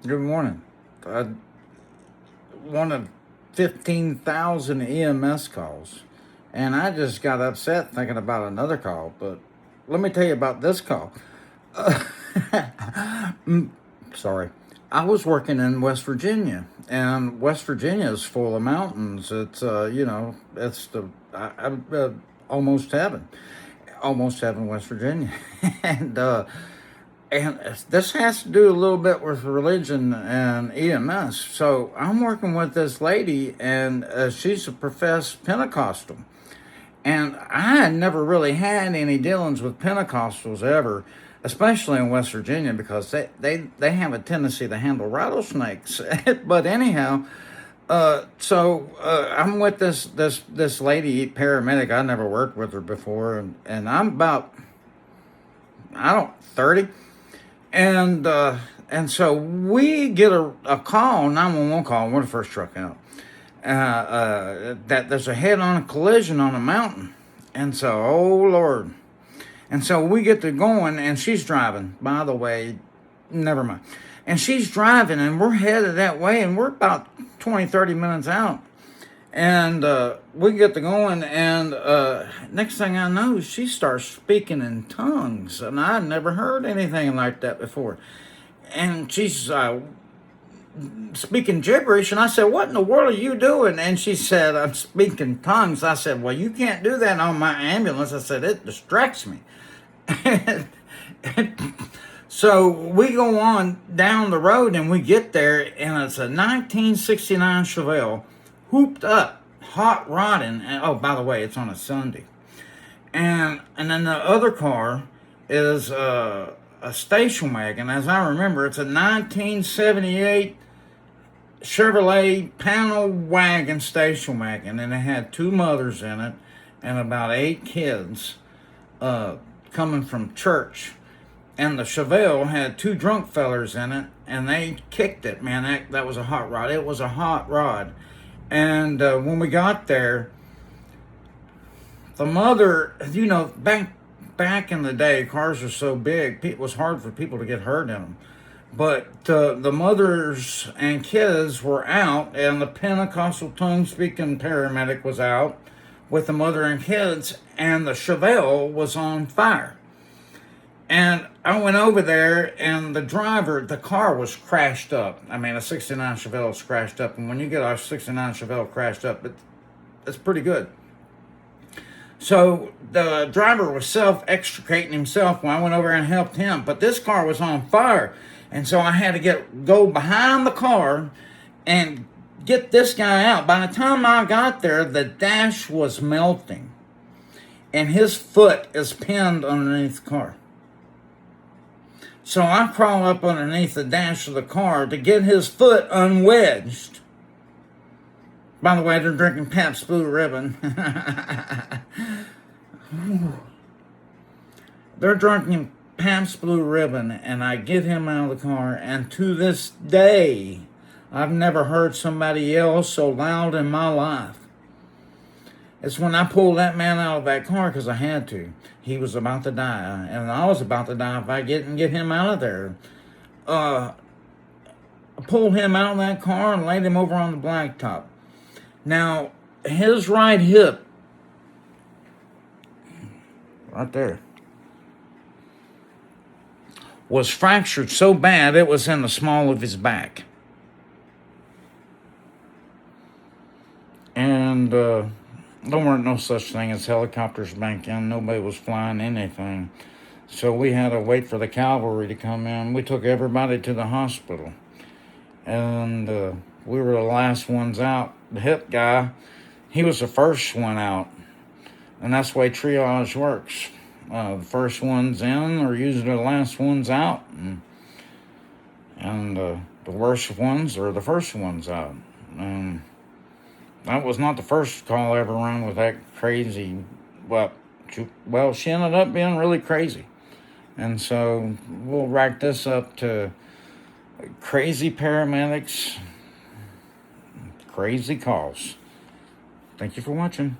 Good morning. I wanted 15,000 EMS calls, and I just got upset thinking about another call. But let me tell you about this call. Sorry. I was working in West Virginia, and West Virginia is full of mountains. It's, it's almost heaven, West Virginia. and this has to do a little bit with religion and EMS. So I'm working with this lady, and she's a professed Pentecostal. And I had never really had any dealings with Pentecostals ever, especially in West Virginia, because they have a tendency to handle rattlesnakes. But anyhow, I'm with this lady paramedic. I never worked with her before, and I'm about 30. And so we get a call, 911 call. We're the first truck out. That there's a head-on collision on a mountain. And so, oh Lord. And so we get to going, and she's driving. By the way, never mind. And she's driving, and we're headed that way, and we're about 20, 30 minutes out. And we get to going, and next thing I know, she starts speaking in tongues, and I'd never heard anything like that before. And she's speaking gibberish, and I said, "What in the world are you doing?" And she said, "I'm speaking tongues." I said, "Well, you can't do that on my ambulance." I said, "It distracts me." So we go on down the road, and we get there, and it's a 1969 Chevelle, hooped up, hot rodding. And oh, by the way, it's on a Sunday. And then the other car is a station wagon. As I remember, it's a 1978 Chevrolet panel wagon station wagon, and it had two mothers in it and about 8 kids coming from church. And the Chevelle had 2 drunk fellers in it, and they kicked it, man. That was a hot rod. It was a hot rod. And when we got there, the mother, back in the day, cars were so big, it was hard for people to get hurt in them. But the mothers and kids were out, and the Pentecostal tongue-speaking paramedic was out with the mother and kids, and the Chevelle was on fire. And I went over there, and the car was crashed up. I mean, a 69 Chevelle is crashed up. And when you get a 69 Chevelle crashed up, it's pretty good. So the driver was self-extricating himself when I went over and helped him. But this car was on fire. And so I had to go behind the car and get this guy out. By the time I got there, the dash was melting. And his foot is pinned underneath the car. So I crawl up underneath the dash of the car to get his foot unwedged. By the way, they're drinking Pabst Blue Ribbon. They're drinking Pabst Blue Ribbon, and I get him out of the car, and to this day, I've never heard somebody yell so loud in my life. It's when I pulled that man out of that car, because I had to. He was about to die, and I was about to die if I didn't get him out of there. I pulled him out of that car and laid him over on the blacktop. Now, his right hip, right there, was fractured so bad it was in the small of his back. And there weren't no such thing as helicopters back then. Nobody was flying anything. So we had to wait for the cavalry to come in. We took everybody to the hospital. And we were the last ones out. The hip guy, he was the first one out. And that's the way triage works. The first ones in are usually the last ones out. And the worst ones are the first ones out. That was not the first call I ever run with that crazy. Well, she ended up being really crazy. And so we'll rack this up to crazy paramedics, crazy calls. Thank you for watching.